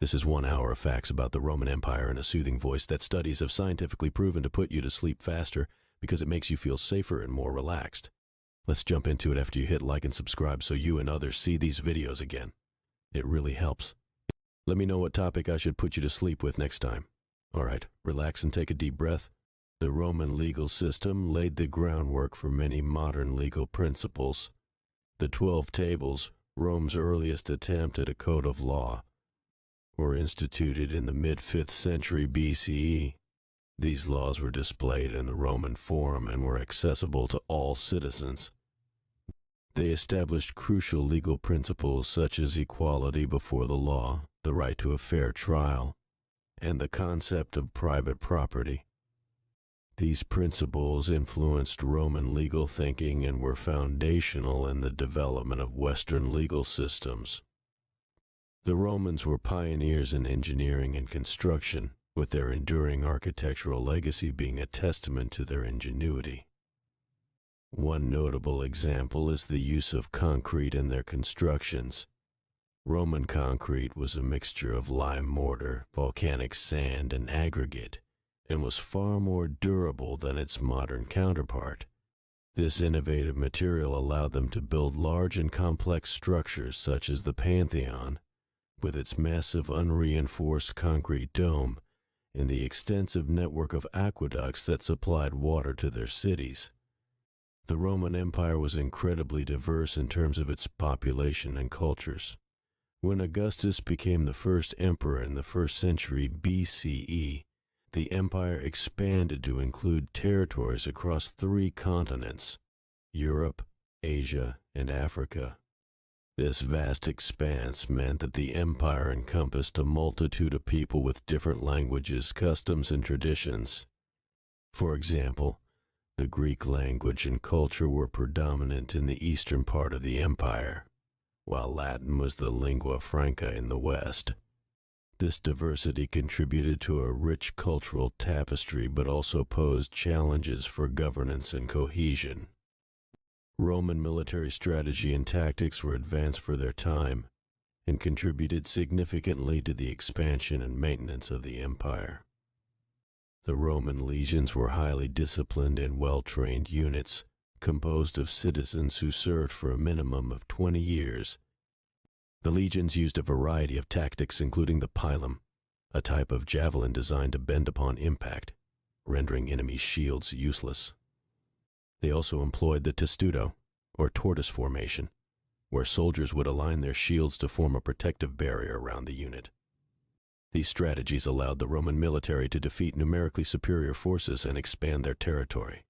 This is 1 hour of facts about the Roman Empire in a soothing voice that studies have scientifically proven to put you to sleep faster because it makes you feel safer and more relaxed. Let's jump into it after you hit like and subscribe so you and others see these videos again. It really helps. Let me know what topic I should put you to sleep with next time. Alright, relax and take a deep breath. The Roman legal system laid the groundwork for many modern legal principles. The 12 Tables, Rome's earliest attempt at a code of law, were instituted in the mid-5th century BCE. These laws were displayed in the Roman Forum and were accessible to all citizens. They established crucial legal principles such as equality before the law, the right to a fair trial, and the concept of private property. These principles influenced Roman legal thinking and were foundational in the development of Western legal systems. The Romans were pioneers in engineering and construction, with their enduring architectural legacy being a testament to their ingenuity. One notable example is the use of concrete in their constructions. Roman concrete was a mixture of lime mortar, volcanic sand, and aggregate, and was far more durable than its modern counterpart. This innovative material allowed them to build large and complex structures such as the Pantheon, with its massive unreinforced concrete dome and the extensive network of aqueducts that supplied water to their cities. The Roman Empire was incredibly diverse in terms of its population and cultures. When Augustus became the first emperor in the 1st century BCE, the empire expanded to include territories across 3 continents: Europe, Asia, and Africa. This vast expanse meant that the empire encompassed a multitude of people with different languages, customs, and traditions. For example, the Greek language and culture were predominant in the eastern part of the empire, while Latin was the lingua franca in the west. This diversity contributed to a rich cultural tapestry but also posed challenges for governance and cohesion. Roman military strategy and tactics were advanced for their time and contributed significantly to the expansion and maintenance of the empire. The Roman legions were highly disciplined and well-trained units, composed of citizens who served for a minimum of 20 years. The legions used a variety of tactics, including the pilum, a type of javelin designed to bend upon impact, rendering enemy shields useless. They also employed the testudo, or tortoise formation, where soldiers would align their shields to form a protective barrier around the unit. These strategies allowed the Roman military to defeat numerically superior forces and expand their territory.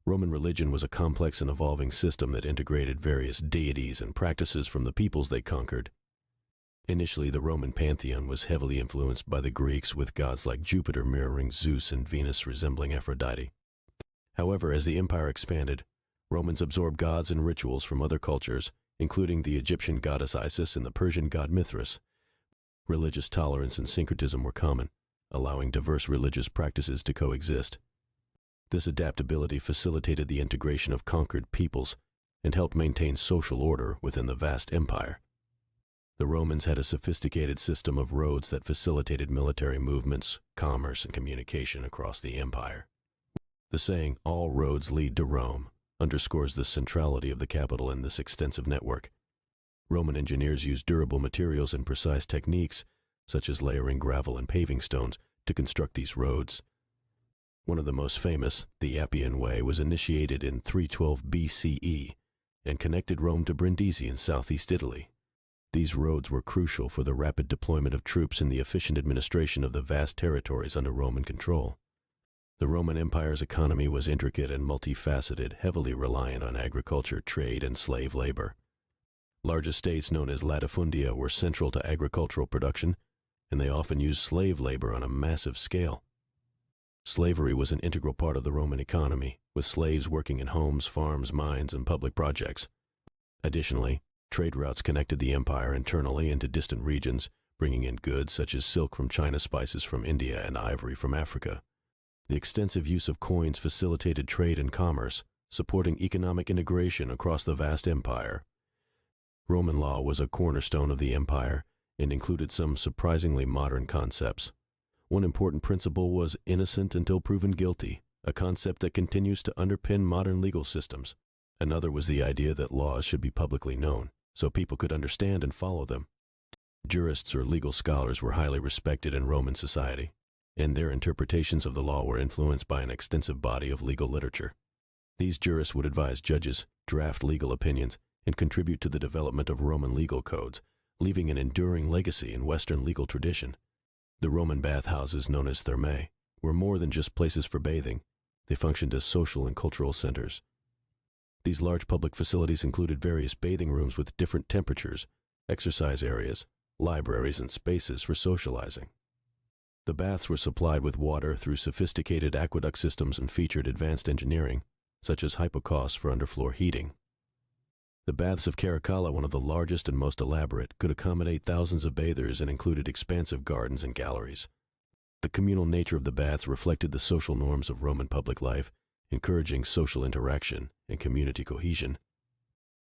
Roman religion was a complex and evolving system that integrated various deities and practices from the peoples they conquered. Initially, the Roman pantheon was heavily influenced by the Greeks, with gods like Jupiter mirroring Zeus and Venus resembling Aphrodite. However, as the empire expanded, Romans absorbed gods and rituals from other cultures, including the Egyptian goddess Isis and the Persian god Mithras. Religious tolerance and syncretism were common, allowing diverse religious practices to coexist. This adaptability facilitated the integration of conquered peoples and helped maintain social order within the vast empire. The Romans had a sophisticated system of roads that facilitated military movements, commerce, and communication across the empire. The saying, "all roads lead to Rome," underscores the centrality of the capital in this extensive network. Roman engineers used durable materials and precise techniques, such as layering gravel and paving stones, to construct these roads. One of the most famous, the Appian Way, was initiated in 312 BCE and connected Rome to Brindisi in southeast Italy. These roads were crucial for the rapid deployment of troops and the efficient administration of the vast territories under Roman control. The Roman Empire's economy was intricate and multifaceted, heavily reliant on agriculture, trade, and slave labor. Large estates known as latifundia were central to agricultural production, and they often used slave labor on a massive scale. Slavery was an integral part of the Roman economy, with slaves working in homes, farms, mines, and public projects. Additionally, trade routes connected the empire internally into distant regions, bringing in goods such as silk from China, spices from India, and ivory from Africa. The extensive use of coins facilitated trade and commerce, supporting economic integration across the vast empire. Roman law was a cornerstone of the empire, and included some surprisingly modern concepts. One important principle was innocent until proven guilty, a concept that continues to underpin modern legal systems. Another was the idea that laws should be publicly known, so people could understand and follow them. Jurists or legal scholars were highly respected in Roman society, and their interpretations of the law were influenced by an extensive body of legal literature. These jurists would advise judges, draft legal opinions, and contribute to the development of Roman legal codes, leaving an enduring legacy in Western legal tradition. The Roman bathhouses, known as thermae, were more than just places for bathing. They functioned as social and cultural centers. These large public facilities included various bathing rooms with different temperatures, exercise areas, libraries, and spaces for socializing. The baths were supplied with water through sophisticated aqueduct systems and featured advanced engineering, such as hypocaust for underfloor heating. The baths of Caracalla, one of the largest and most elaborate, could accommodate thousands of bathers and included expansive gardens and galleries. The communal nature of the baths reflected the social norms of Roman public life, encouraging social interaction and community cohesion.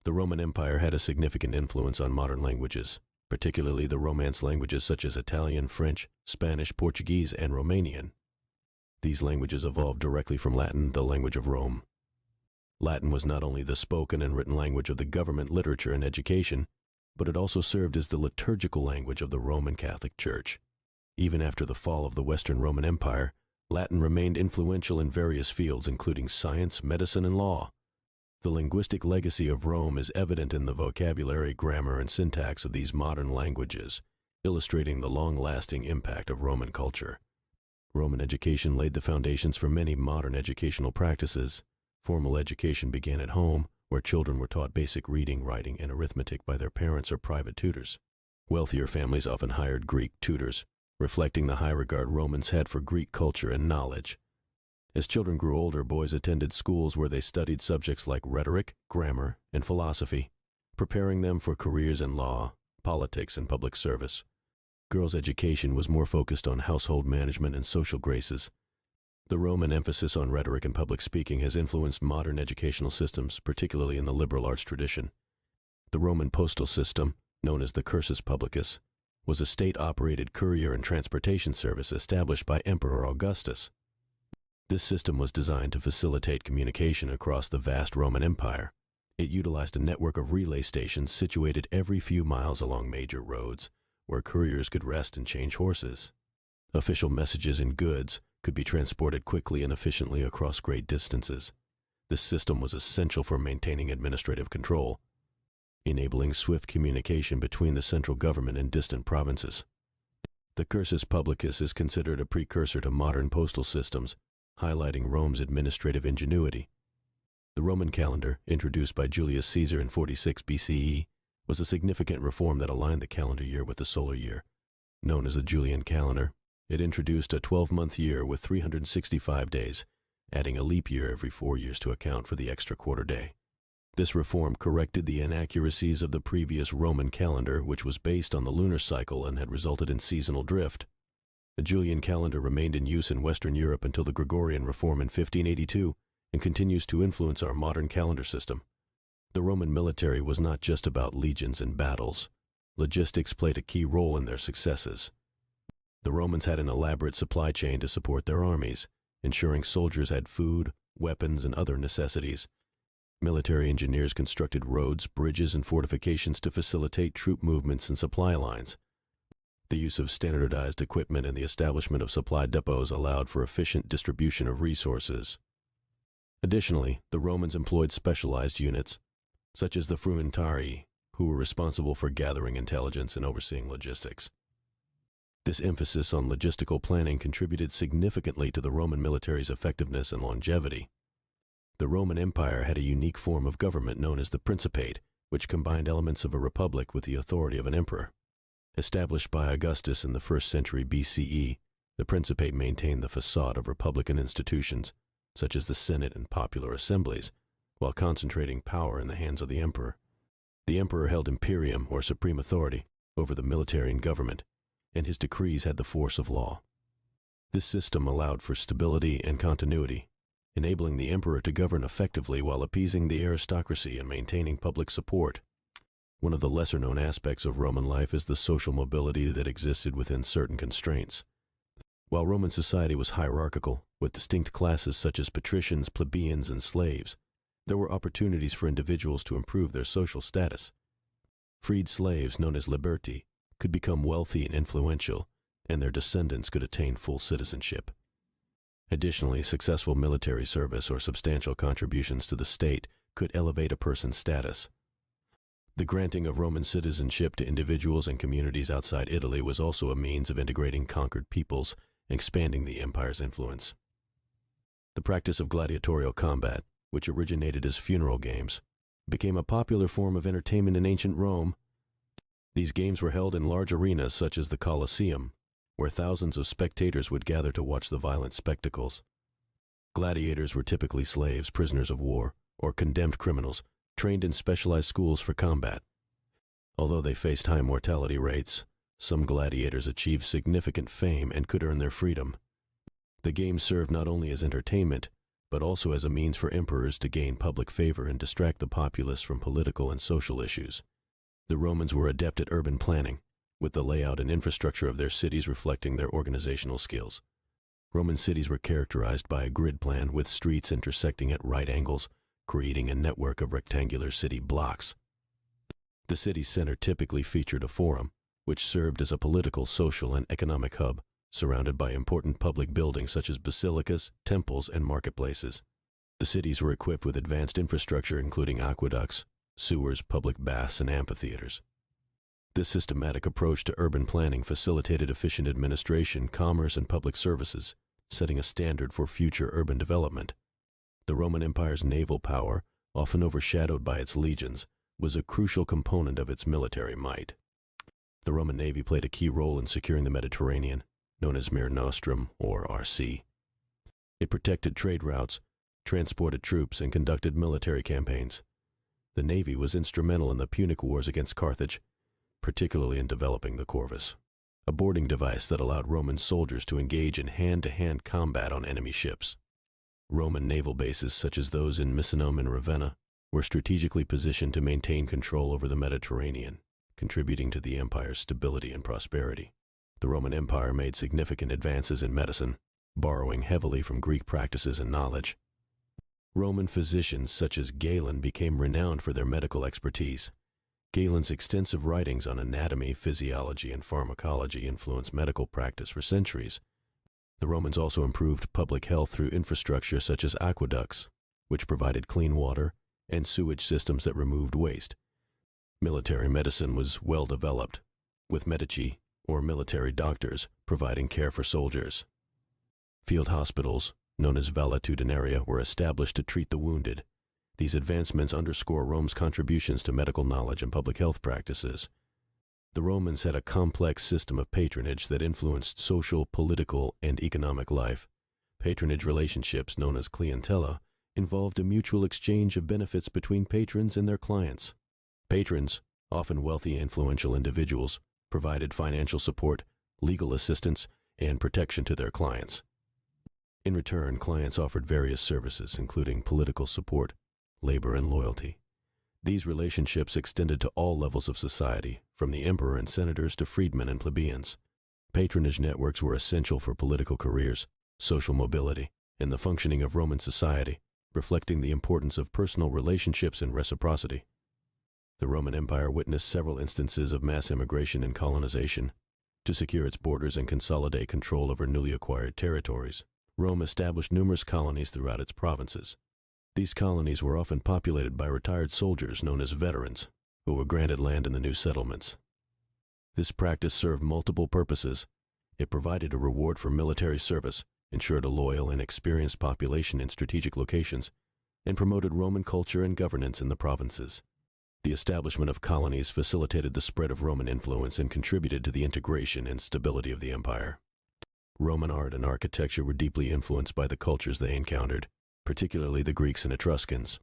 The Roman Empire had a significant influence on modern languages, particularly the Romance languages such as Italian, French, Spanish, Portuguese, and Romanian. These languages evolved directly from Latin, the language of Rome. Latin was not only the spoken and written language of the government, literature, and education, but it also served as the liturgical language of the Roman Catholic Church. Even after the fall of the Western Roman Empire, Latin remained influential in various fields, including science, medicine, and law. The linguistic legacy of Rome is evident in the vocabulary, grammar, and syntax of these modern languages, illustrating the long-lasting impact of Roman culture. Roman education laid the foundations for many modern educational practices. Formal education began at home, where children were taught basic reading, writing, and arithmetic by their parents or private tutors. Wealthier families often hired Greek tutors, reflecting the high regard Romans had for Greek culture and knowledge. As children grew older, boys attended schools where they studied subjects like rhetoric, grammar, and philosophy, preparing them for careers in law, politics, and public service. Girls' education was more focused on household management and social graces. The Roman emphasis on rhetoric and public speaking has influenced modern educational systems, particularly in the liberal arts tradition. The Roman postal system, known as the cursus publicus, was a state-operated courier and transportation service established by Emperor Augustus. This system was designed to facilitate communication across the vast Roman Empire. It utilized a network of relay stations situated every few miles along major roads, where couriers could rest and change horses. Official messages and goods could be transported quickly and efficiently across great distances. This system was essential for maintaining administrative control, enabling swift communication between the central government and distant provinces. The cursus publicus is considered a precursor to modern postal systems, highlighting Rome's administrative ingenuity. The Roman calendar, introduced by Julius Caesar in 46 BCE, was a significant reform that aligned the calendar year with the solar year. Known as the Julian calendar, it introduced a 12-month year with 365 days, adding a leap year every 4 years to account for the extra quarter day. This reform corrected the inaccuracies of the previous Roman calendar, which was based on the lunar cycle and had resulted in seasonal drift. The Julian calendar remained in use in Western Europe until the Gregorian reform in 1582 and continues to influence our modern calendar system. The Roman military was not just about legions and battles. Logistics played a key role in their successes. The Romans had an elaborate supply chain to support their armies, ensuring soldiers had food, weapons, and other necessities. Military engineers constructed roads, bridges, and fortifications to facilitate troop movements and supply lines. The use of standardized equipment and the establishment of supply depots allowed for efficient distribution of resources. Additionally, the Romans employed specialized units, such as the frumentarii, who were responsible for gathering intelligence and overseeing logistics. This emphasis on logistical planning contributed significantly to the Roman military's effectiveness and longevity. The Roman Empire had a unique form of government known as the Principate, which combined elements of a republic with the authority of an emperor. Established by Augustus in the 1st century BCE, the Principate maintained the facade of republican institutions, such as the Senate and popular assemblies, while concentrating power in the hands of the emperor. The emperor held imperium, or supreme authority, over the military and government, and his decrees had the force of law. This system allowed for stability and continuity, enabling the emperor to govern effectively while appeasing the aristocracy and maintaining public support. One of the lesser-known aspects of Roman life is the social mobility that existed within certain constraints. While Roman society was hierarchical, with distinct classes such as patricians, plebeians, and slaves, there were opportunities for individuals to improve their social status. Freed slaves, known as liberti, could become wealthy and influential, and their descendants could attain full citizenship. Additionally, successful military service or substantial contributions to the state could elevate a person's status. The granting of Roman citizenship to individuals and communities outside Italy was also a means of integrating conquered peoples and expanding the empire's influence. The practice of gladiatorial combat, which originated as funeral games, became a popular form of entertainment in ancient Rome. These games were held in large arenas such as the Colosseum, where thousands of spectators would gather to watch the violent spectacles. Gladiators were typically slaves, prisoners of war, or condemned criminals, trained in specialized schools for combat. Although they faced high mortality rates, some gladiators achieved significant fame and could earn their freedom. The games served not only as entertainment, but also as a means for emperors to gain public favor and distract the populace from political and social issues. The Romans were adept at urban planning, with the layout and infrastructure of their cities reflecting their organizational skills. Roman cities were characterized by a grid plan with streets intersecting at right angles, creating a network of rectangular city blocks. The city's center typically featured a forum, which served as a political, social, and economic hub, surrounded by important public buildings such as basilicas, temples, and marketplaces. The cities were equipped with advanced infrastructure including aqueducts, sewers, public baths, and amphitheaters. This systematic approach to urban planning facilitated efficient administration, commerce, and public services, setting a standard for future urban development. The Roman Empire's naval power, often overshadowed by its legions, was a crucial component of its military might. The Roman Navy played a key role in securing the Mediterranean, known as Mare Nostrum or RC. It protected trade routes, transported troops, and conducted military campaigns. The Navy was instrumental in the Punic Wars against Carthage, particularly in developing the corvus, a boarding device that allowed Roman soldiers to engage in hand-to-hand combat on enemy ships. Roman naval bases, such as those in Misenum and Ravenna, were strategically positioned to maintain control over the Mediterranean, contributing to the empire's stability and prosperity. The Roman Empire made significant advances in medicine, borrowing heavily from Greek practices and knowledge. Roman physicians such as Galen became renowned for their medical expertise. Galen's extensive writings on anatomy, physiology, and pharmacology influenced medical practice for centuries. The Romans also improved public health through infrastructure such as aqueducts, which provided clean water, and sewage systems that removed waste. Military medicine was well developed, with medici, or military doctors, providing care for soldiers. Field hospitals, known as valetudinaria, were established to treat the wounded. These advancements underscore Rome's contributions to medical knowledge and public health practices. The Romans had a complex system of patronage that influenced social, political, and economic life. Patronage relationships, known as clientela, involved a mutual exchange of benefits between patrons and their clients. Patrons, often wealthy, influential individuals, provided financial support, legal assistance, and protection to their clients. In return, clients offered various services, including political support, labor, and loyalty. These relationships extended to all levels of society, from the emperor and senators to freedmen and plebeians. Patronage networks were essential for political careers, social mobility, and the functioning of Roman society, reflecting the importance of personal relationships and reciprocity. The Roman Empire witnessed several instances of mass immigration and colonization. To secure its borders and consolidate control over newly acquired territories, Rome established numerous colonies throughout its provinces. These colonies were often populated by retired soldiers known as veterans, who were granted land in the new settlements. This practice served multiple purposes. It provided a reward for military service, ensured a loyal and experienced population in strategic locations, and promoted Roman culture and governance in the provinces. The establishment of colonies facilitated the spread of Roman influence and contributed to the integration and stability of the empire. Roman art and architecture were deeply influenced by the cultures they encountered, particularly the Greeks and Etruscans.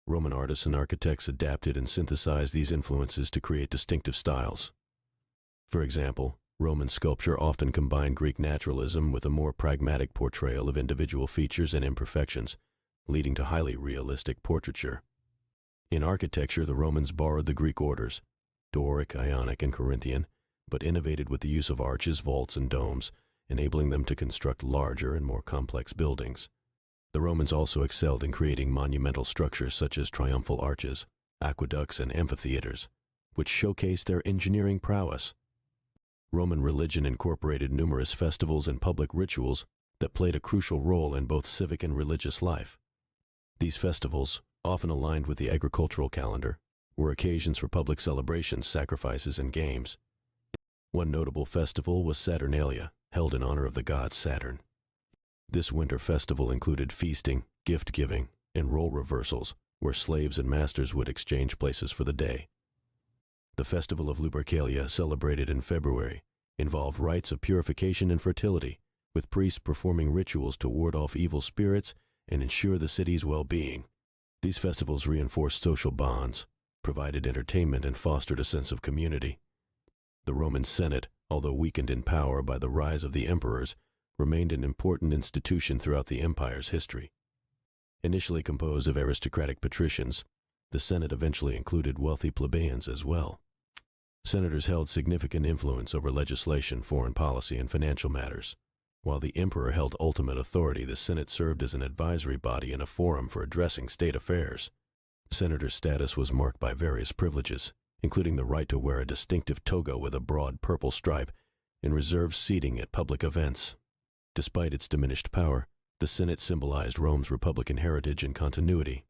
Roman artists and architects adapted and synthesized these influences to create distinctive styles. For example, Roman sculpture often combined Greek naturalism with a more pragmatic portrayal of individual features and imperfections, leading to highly realistic portraiture. In architecture, the Romans borrowed the Greek orders, Doric, Ionic, and Corinthian, but innovated with the use of arches, vaults, and domes, enabling them to construct larger and more complex buildings. The Romans also excelled in creating monumental structures such as triumphal arches, aqueducts, and amphitheaters, which showcased their engineering prowess. Roman religion incorporated numerous festivals and public rituals that played a crucial role in both civic and religious life. These festivals, often aligned with the agricultural calendar, were occasions for public celebrations, sacrifices, and games. One notable festival was Saturnalia, held in honor of the god Saturn. This winter festival included feasting, gift-giving, and role reversals, where slaves and masters would exchange places for the day. The festival of Lupercalia, celebrated in February, involved rites of purification and fertility, with priests performing rituals to ward off evil spirits and ensure the city's well-being. These festivals reinforced social bonds, provided entertainment, and fostered a sense of community. The Roman Senate, although weakened in power by the rise of the emperors, remained an important institution throughout the empire's history. Initially composed of aristocratic patricians, the Senate eventually included wealthy plebeians as well. Senators held significant influence over legislation, foreign policy, and financial matters. While the emperor held ultimate authority, the Senate served as an advisory body and a forum for addressing state affairs. Senator status was marked by various privileges, including the right to wear a distinctive toga with a broad purple stripe and reserved seating at public events. Despite its diminished power, the Senate symbolized Rome's republican heritage and continuity.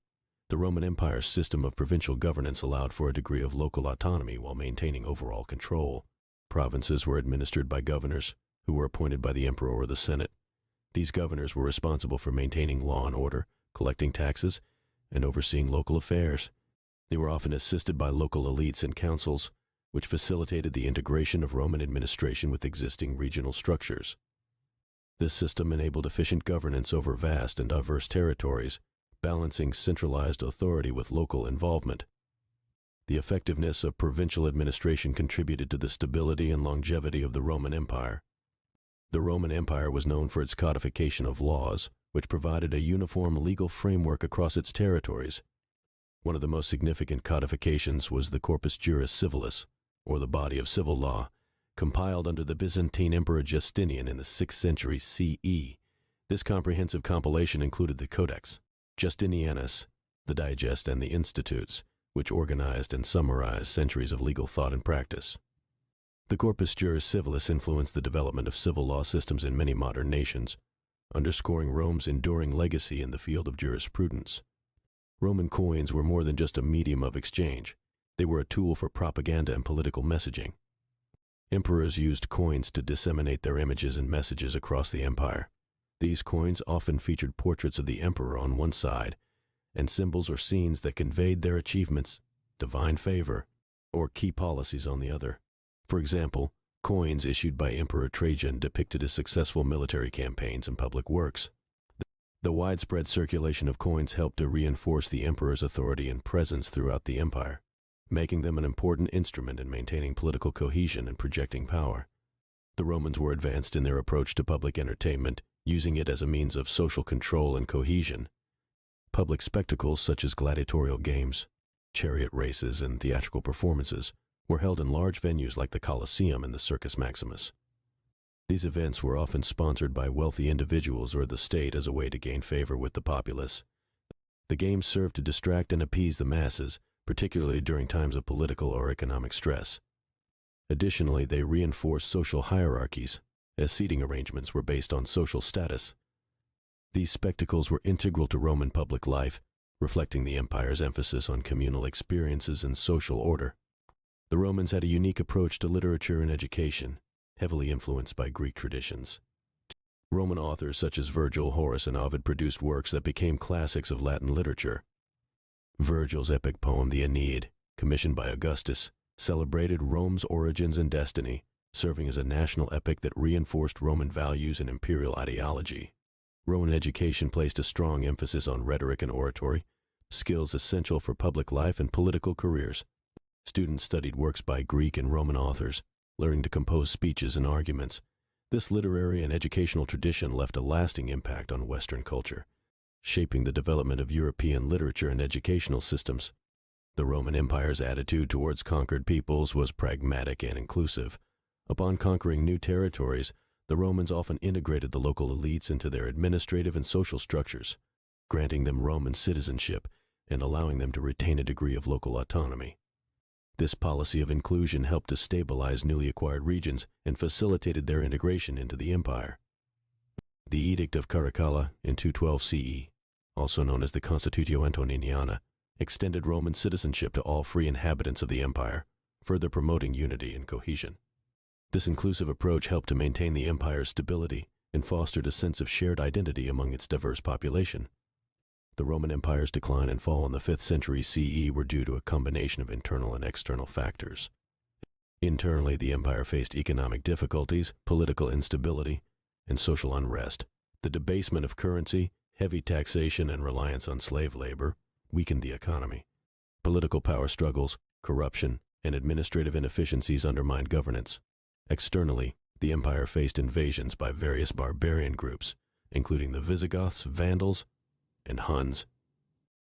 The Roman Empire's system of provincial governance allowed for a degree of local autonomy while maintaining overall control. Provinces were administered by governors, who were appointed by the emperor or the Senate. These governors were responsible for maintaining law and order, collecting taxes, and overseeing local affairs. They were often assisted by local elites and councils, which facilitated the integration of Roman administration with existing regional structures. This system enabled efficient governance over vast and diverse territories, balancing centralized authority with local involvement. The effectiveness of provincial administration contributed to the stability and longevity of the Roman Empire. The Roman Empire was known for its codification of laws, which provided a uniform legal framework across its territories. One of the most significant codifications was the Corpus Juris Civilis, or the body of civil law, compiled under the Byzantine Emperor Justinian in the 6th century CE. This comprehensive compilation included the Codex Justinianus, the Digest, and the Institutes, which organized and summarized centuries of legal thought and practice. The Corpus Juris Civilis influenced the development of civil law systems in many modern nations, underscoring Rome's enduring legacy in the field of jurisprudence. Roman coins were more than just a medium of exchange. They were a tool for propaganda and political messaging. Emperors used coins to disseminate their images and messages across the empire. These coins often featured portraits of the emperor on one side and symbols or scenes that conveyed their achievements, divine favor, or key policies on the other. For example, coins issued by Emperor Trajan depicted his successful military campaigns and public works. The widespread circulation of coins helped to reinforce the emperor's authority and presence throughout the empire, making them an important instrument in maintaining political cohesion and projecting power. The Romans were advanced in their approach to public entertainment, using it as a means of social control and cohesion. Public spectacles such as gladiatorial games, chariot races, and theatrical performances were held in large venues like the Colosseum and the Circus Maximus. These events were often sponsored by wealthy individuals or the state as a way to gain favor with the populace. The games served to distract and appease the masses, particularly during times of political or economic stress. Additionally, they reinforced social hierarchies, as seating arrangements were based on social status. These spectacles were integral to Roman public life, reflecting the empire's emphasis on communal experiences and social order. The Romans had a unique approach to literature and education, heavily influenced by Greek traditions. Roman authors such as Virgil, Horace, and Ovid produced works that became classics of Latin literature. Virgil's epic poem, the Aeneid, commissioned by Augustus, celebrated Rome's origins and destiny, serving as a national epic that reinforced Roman values and imperial ideology. Roman education placed a strong emphasis on rhetoric and oratory, skills essential for public life and political careers. Students studied works by Greek and Roman authors, learning to compose speeches and arguments. This literary and educational tradition left a lasting impact on Western culture, shaping the development of European literature and educational systems. The Roman Empire's attitude towards conquered peoples was pragmatic and inclusive. Upon conquering new territories, the Romans often integrated the local elites into their administrative and social structures, granting them Roman citizenship and allowing them to retain a degree of local autonomy. This policy of inclusion helped to stabilize newly acquired regions and facilitated their integration into the empire. The Edict of Caracalla in 212 CE, also known as the Constitutio Antoniniana, extended Roman citizenship to all free inhabitants of the empire, further promoting unity and cohesion. This inclusive approach helped to maintain the empire's stability and fostered a sense of shared identity among its diverse population. The Roman Empire's decline and fall in the 5th century CE were due to a combination of internal and external factors. Internally, the empire faced economic difficulties, political instability, and social unrest. The debasement of currency, heavy taxation, and reliance on slave labor weakened the economy. Political power struggles, corruption, and administrative inefficiencies undermined governance. Externally, the empire faced invasions by various barbarian groups, including the Visigoths, Vandals, and Huns.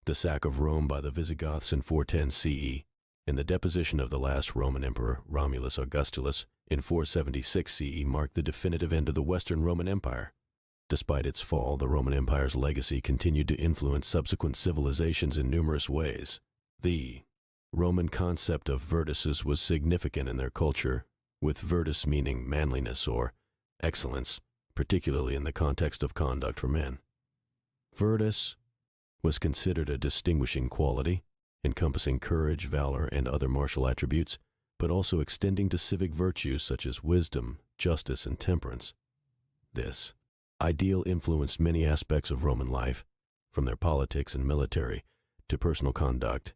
The sack of Rome by the Visigoths in 410 CE and the deposition of the last Roman emperor, Romulus Augustulus, in 476 CE marked the definitive end of the Western Roman Empire. Despite its fall, the Roman Empire's legacy continued to influence subsequent civilizations in numerous ways. The Roman concept of virtues was significant in their culture, with virtus meaning manliness or excellence, particularly in the context of conduct for men. Virtus was considered a distinguishing quality, encompassing courage, valor, and other martial attributes, but also extending to civic virtues such as wisdom, justice, and temperance. This ideal influenced many aspects of Roman life, from their politics and military to personal conduct,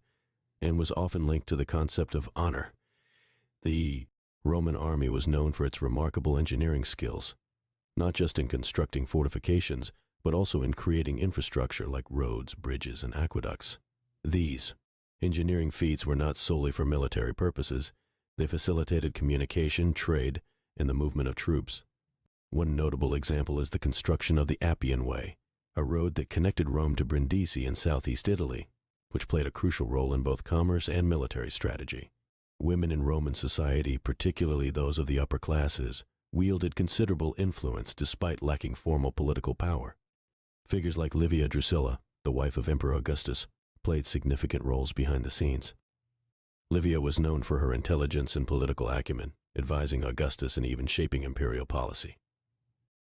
and was often linked to the concept of honor. The Roman army was known for its remarkable engineering skills, not just in constructing fortifications, but also in creating infrastructure like roads, bridges, and aqueducts. These engineering feats were not solely for military purposes. They facilitated communication, trade, and the movement of troops. One notable example is the construction of the Appian Way, a road that connected Rome to Brindisi in southeast Italy, which played a crucial role in both commerce and military strategy. Women in Roman society, particularly those of the upper classes, wielded considerable influence despite lacking formal political power. Figures like Livia Drusilla, the wife of Emperor Augustus, played significant roles behind the scenes. Livia was known for her intelligence and political acumen, advising Augustus and even shaping imperial policy.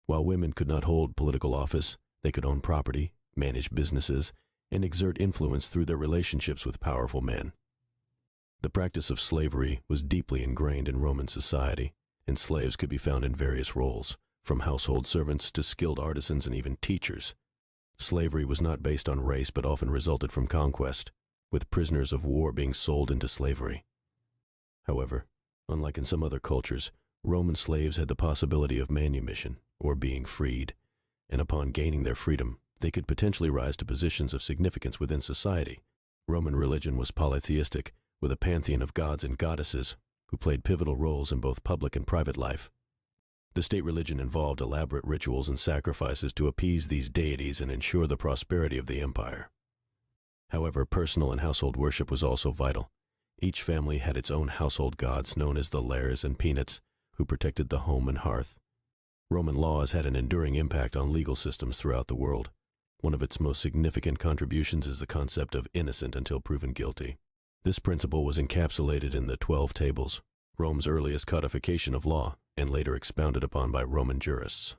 While women could not hold political office, they could own property, manage businesses, and exert influence through their relationships with powerful men. The practice of slavery was deeply ingrained in Roman society, and slaves could be found in various roles, from household servants to skilled artisans and even teachers. Slavery was not based on race but often resulted from conquest, with prisoners of war being sold into slavery. However, unlike in some other cultures, Roman slaves had the possibility of manumission, or being freed, and upon gaining their freedom, they could potentially rise to positions of significance within society. Roman religion was polytheistic, with a pantheon of gods and goddesses who played pivotal roles in both public and private life. The state religion involved elaborate rituals and sacrifices to appease these deities and ensure the prosperity of the empire. However, personal and household worship was also vital. Each family had its own household gods known as the lares and penates, who protected the home and hearth. Roman laws had an enduring impact on legal systems throughout the world. One of its most significant contributions is the concept of innocent until proven guilty. This principle was encapsulated in the 12 Tables, Rome's earliest codification of law, and later expounded upon by Roman jurists.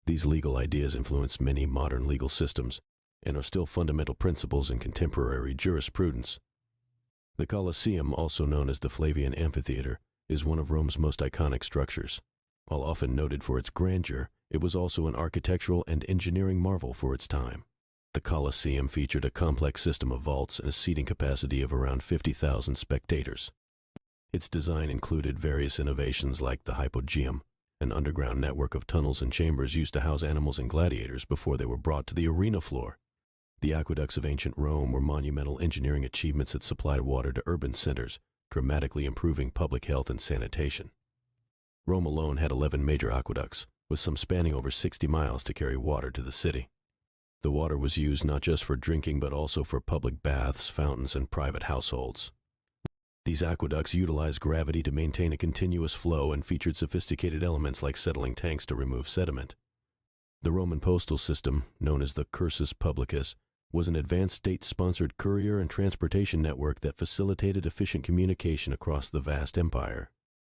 These legal ideas influenced many modern legal systems and are still fundamental principles in contemporary jurisprudence. The Colosseum, also known as the Flavian Amphitheater, is one of Rome's most iconic structures. While often noted for its grandeur, it was also an architectural and engineering marvel for its time. The Colosseum featured a complex system of vaults and a seating capacity of around 50,000 spectators. Its design included various innovations like the hypogeum, an underground network of tunnels and chambers used to house animals and gladiators before they were brought to the arena floor. The aqueducts of ancient Rome were monumental engineering achievements that supplied water to urban centers, dramatically improving public health and sanitation. Rome alone had 11 major aqueducts, with some spanning over 60 miles to carry water to the city. The water was used not just for drinking but also for public baths, fountains, and private households. These aqueducts utilized gravity to maintain a continuous flow and featured sophisticated elements like settling tanks to remove sediment. The Roman postal system, known as the cursus publicus, was an advanced state-sponsored courier and transportation network that facilitated efficient communication across the vast empire.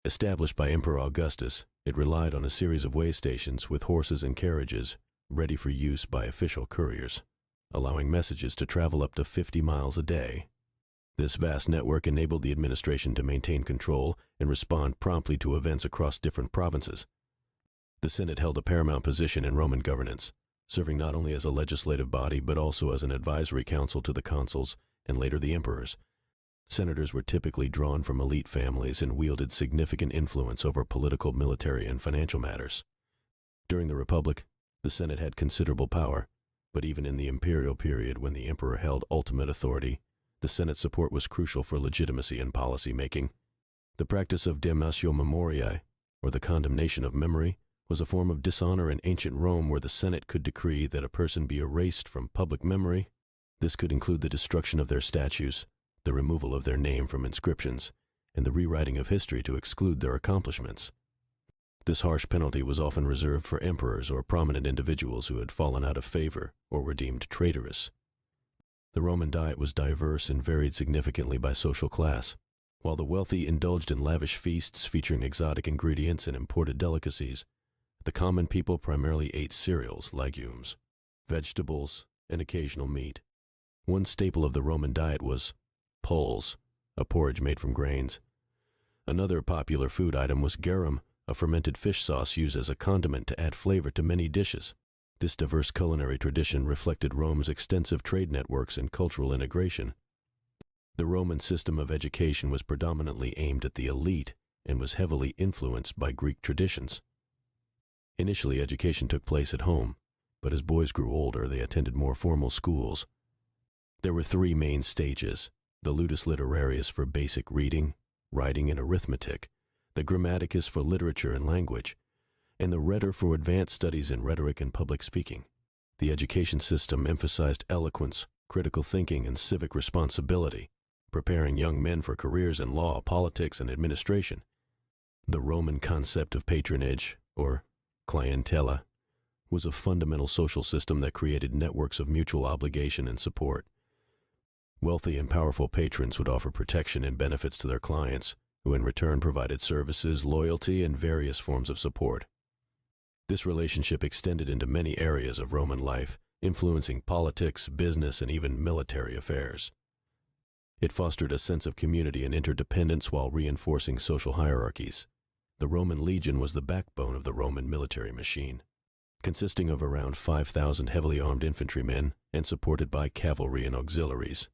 Established by Emperor Augustus, it relied on a series of way stations with horses and carriages, ready for use by official couriers, allowing messages to travel up to 50 miles a day. This vast network enabled the administration to maintain control and respond promptly to events across different provinces. The Senate held a paramount position in Roman governance, serving not only as a legislative body but also as an advisory council to the consuls and later the emperors. Senators were typically drawn from elite families and wielded significant influence over political, military, and financial matters. During the Republic, the Senate had considerable power, but even in the imperial period when the emperor held ultimate authority, the Senate's support was crucial for legitimacy in policy making. The practice of damnatio memoriae, or the condemnation of memory, was a form of dishonor in ancient Rome where the Senate could decree that a person be erased from public memory. This could include the destruction of their statues, the removal of their name from inscriptions, and the rewriting of history to exclude their accomplishments. This harsh penalty was often reserved for emperors or prominent individuals who had fallen out of favor or were deemed traitorous. The Roman diet was diverse and varied significantly by social class. While the wealthy indulged in lavish feasts featuring exotic ingredients and imported delicacies, the common people primarily ate cereals, legumes, vegetables, and occasional meat. One staple of the Roman diet was pulse, a porridge made from grains. Another popular food item was garum, a fermented fish sauce used as a condiment to add flavor to many dishes. This diverse culinary tradition reflected Rome's extensive trade networks and cultural integration. The Roman system of education was predominantly aimed at the elite and was heavily influenced by Greek traditions. Initially, education took place at home, but as boys grew older, they attended more formal schools. There were three main stages: the ludus literarius for basic reading, writing, and arithmetic, the grammaticus for literature and language, and the rhetor for advanced studies in rhetoric and public speaking. The education system emphasized eloquence, critical thinking, and civic responsibility, preparing young men for careers in law, politics, and administration. The Roman concept of patronage, or clientela, was a fundamental social system that created networks of mutual obligation and support. Wealthy and powerful patrons would offer protection and benefits to their clients, who in return provided services, loyalty, and various forms of support. This relationship extended into many areas of Roman life, influencing politics, business, and even military affairs. It fostered a sense of community and interdependence while reinforcing social hierarchies. The Roman legion was the backbone of the Roman military machine, consisting of around 5,000 heavily armed infantrymen and supported by cavalry and auxiliaries.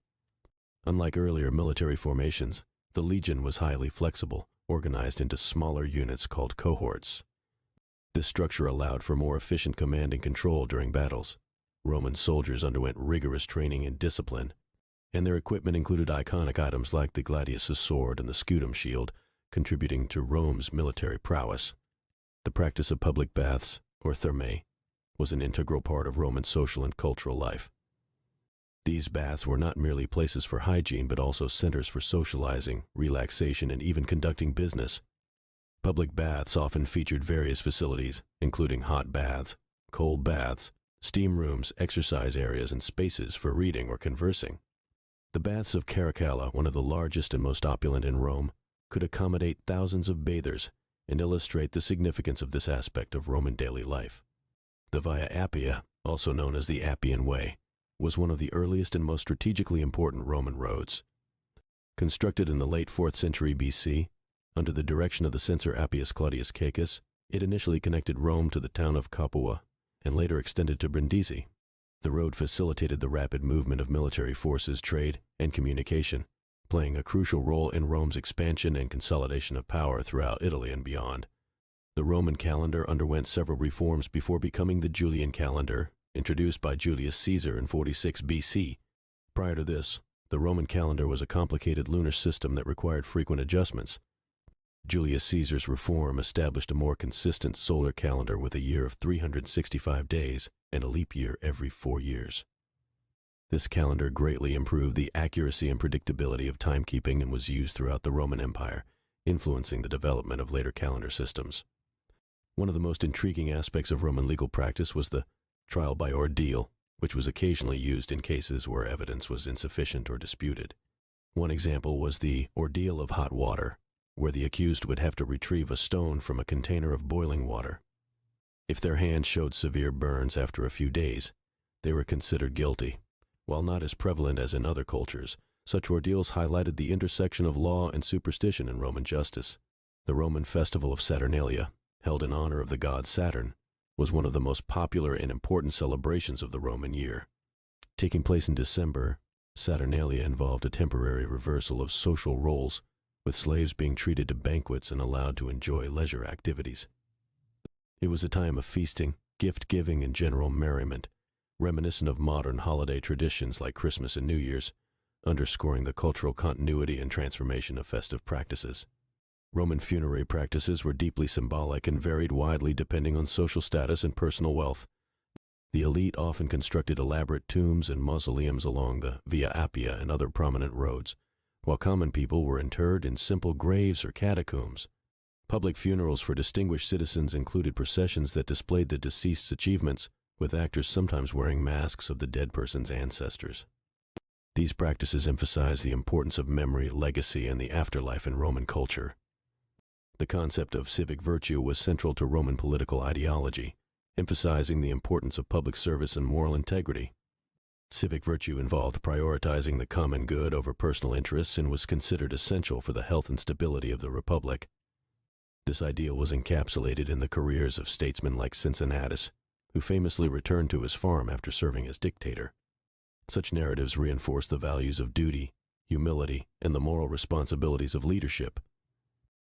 Unlike earlier military formations, the legion was highly flexible, organized into smaller units called cohorts. This structure allowed for more efficient command and control during battles. Roman soldiers underwent rigorous training and discipline, and their equipment included iconic items like the gladius's sword and the scutum shield, contributing to Rome's military prowess. The practice of public baths, or thermae, was an integral part of Roman social and cultural life. These baths were not merely places for hygiene but also centers for socializing, relaxation, and even conducting business. Public baths often featured various facilities, including hot baths, cold baths, steam rooms, exercise areas, and spaces for reading or conversing. The baths of Caracalla, one of the largest and most opulent in Rome, could accommodate thousands of bathers and illustrate the significance of this aspect of Roman daily life. The Via Appia, also known as the Appian Way, was one of the earliest and most strategically important Roman roads. Constructed in the late 4th century BC, under the direction of the censor Appius Claudius Caecus, it initially connected Rome to the town of Capua and later extended to Brindisi. The road facilitated the rapid movement of military forces, trade, and communication, playing a crucial role in Rome's expansion and consolidation of power throughout Italy and beyond. The Roman calendar underwent several reforms before becoming the Julian calendar, introduced by Julius Caesar in 46 BC. Prior to this, the Roman calendar was a complicated lunar system that required frequent adjustments. Julius Caesar's reform established a more consistent solar calendar with a year of 365 days and a leap year every 4 years. This calendar greatly improved the accuracy and predictability of timekeeping and was used throughout the Roman Empire, influencing the development of later calendar systems. One of the most intriguing aspects of Roman legal practice was the trial by ordeal, which was occasionally used in cases where evidence was insufficient or disputed. One example was the ordeal of hot water, where the accused would have to retrieve a stone from a container of boiling water. If their hands showed severe burns after a few days, they were considered guilty. While not as prevalent as in other cultures, such ordeals highlighted the intersection of law and superstition in Roman justice. The Roman festival of Saturnalia, held in honor of the god Saturn, was one of the most popular and important celebrations of the Roman year. Taking place in December, Saturnalia involved a temporary reversal of social roles, with slaves being treated to banquets and allowed to enjoy leisure activities. It was a time of feasting, gift-giving, and general merriment, reminiscent of modern holiday traditions like Christmas and New Year's, underscoring the cultural continuity and transformation of festive practices. Roman funerary practices were deeply symbolic and varied widely depending on social status and personal wealth. The elite often constructed elaborate tombs and mausoleums along the Via Appia and other prominent roads, while common people were interred in simple graves or catacombs. Public funerals for distinguished citizens included processions that displayed the deceased's achievements, with actors sometimes wearing masks of the dead person's ancestors. These practices emphasize the importance of memory, legacy, and the afterlife in Roman culture. The concept of civic virtue was central to Roman political ideology, emphasizing the importance of public service and moral integrity. Civic virtue involved prioritizing the common good over personal interests and was considered essential for the health and stability of the republic. This ideal was encapsulated in the careers of statesmen like Cincinnatus, who famously returned to his farm after serving as dictator. Such narratives reinforce the values of duty, humility, and the moral responsibilities of leadership.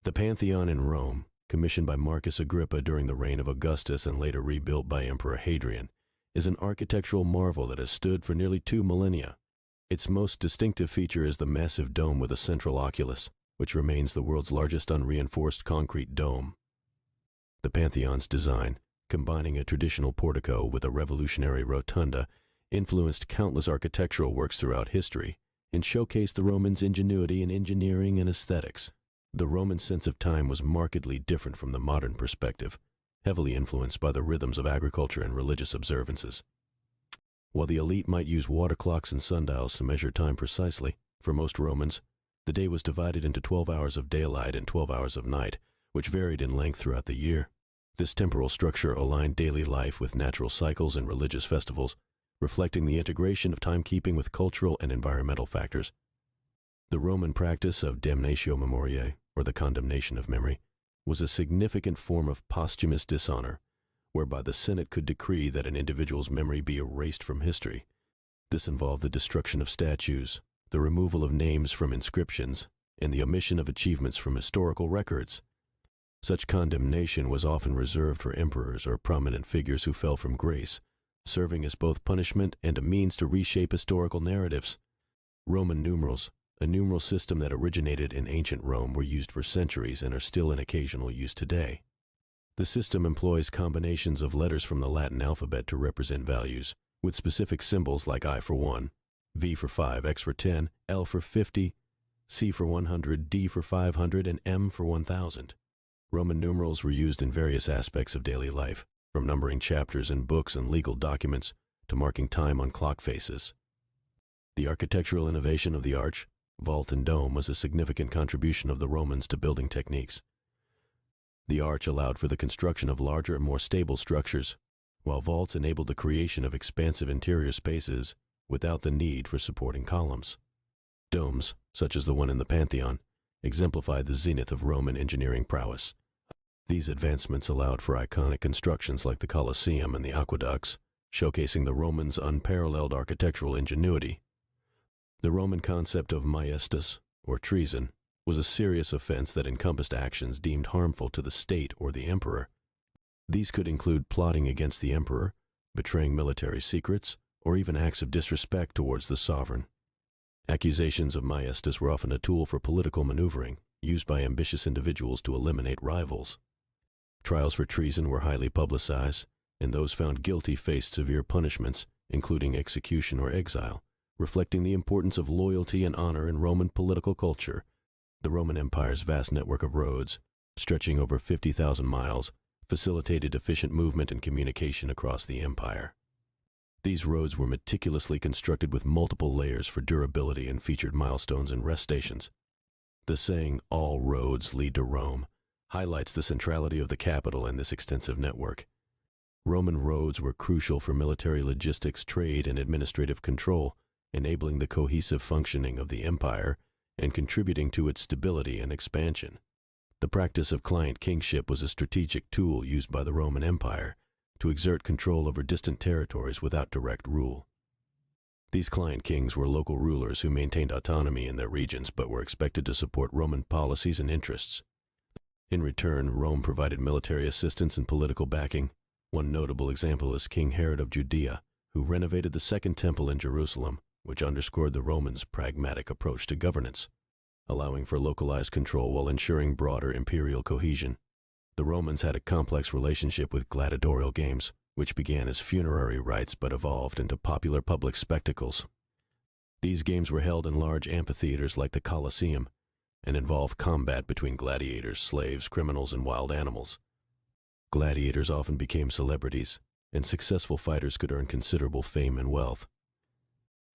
The Pantheon in Rome, commissioned by Marcus Agrippa during the reign of Augustus and later rebuilt by Emperor Hadrian, is an architectural marvel that has stood for nearly 2 millennia. Its most distinctive feature is the massive dome with a central oculus, which remains the world's largest unreinforced concrete dome. The Pantheon's design, combining a traditional portico with a revolutionary rotunda, influenced countless architectural works throughout history and showcased the Romans' ingenuity in engineering and aesthetics. The Roman sense of time was markedly different from the modern perspective, heavily influenced by the rhythms of agriculture and religious observances. While the elite might use water clocks and sundials to measure time precisely, for most Romans, the day was divided into 12 hours of daylight and 12 hours of night, which varied in length throughout the year. This temporal structure aligned daily life with natural cycles and religious festivals, reflecting the integration of timekeeping with cultural and environmental factors. The Roman practice of damnatio memoriae, or the condemnation of memory, was a significant form of posthumous dishonor, whereby the Senate could decree that an individual's memory be erased from history. This involved the destruction of statues, the removal of names from inscriptions, and the omission of achievements from historical records. Such condemnation was often reserved for emperors or prominent figures who fell from grace, serving as both punishment and a means to reshape historical narratives. Roman numerals, a numeral system that originated in ancient Rome, were used for centuries and are still in occasional use today. The system employs combinations of letters from the Latin alphabet to represent values, with specific symbols like I for 1, V for 5, X for 10, L for 50, C for 100, D for 500, and M for 1000. Roman numerals were used in various aspects of daily life, from numbering chapters in books and legal documents to marking time on clock faces. The architectural innovation of the arch, vault, and dome was a significant contribution of the Romans to building techniques. The arch allowed for the construction of larger and more stable structures, while vaults enabled the creation of expansive interior spaces without the need for supporting columns. Domes, such as the one in the Pantheon, exemplified the zenith of Roman engineering prowess. These advancements allowed for iconic constructions like the Colosseum and the aqueducts, showcasing the Romans' unparalleled architectural ingenuity. The Roman concept of maiestas, or treason, was a serious offense that encompassed actions deemed harmful to the state or the emperor. These could include plotting against the emperor, betraying military secrets, or even acts of disrespect towards the sovereign. Accusations of maiestas were often a tool for political maneuvering, used by ambitious individuals to eliminate rivals. Trials for treason were highly publicized, and those found guilty faced severe punishments, including execution or exile, reflecting the importance of loyalty and honor in Roman political culture. The Roman Empire's vast network of roads, stretching over 50,000 miles, facilitated efficient movement and communication across the empire. These roads were meticulously constructed with multiple layers for durability and featured milestones and rest stations. The saying, "all roads lead to Rome," highlights the centrality of the capital in this extensive network. Roman roads were crucial for military logistics, trade, and administrative control, enabling the cohesive functioning of the empire and contributing to its stability and expansion. The practice of client kingship was a strategic tool used by the Roman Empire to exert control over distant territories without direct rule. These client kings were local rulers who maintained autonomy in their regions but were expected to support Roman policies and interests. In return, Rome provided military assistance and political backing. One notable example is King Herod of Judea, who renovated the Second Temple in Jerusalem, which underscored the Romans' pragmatic approach to governance, allowing for localized control while ensuring broader imperial cohesion. The Romans had a complex relationship with gladiatorial games, which began as funerary rites but evolved into popular public spectacles. These games were held in large amphitheaters like the Colosseum and involved combat between gladiators, slaves, criminals, and wild animals. Gladiators often became celebrities, and successful fighters could earn considerable fame and wealth.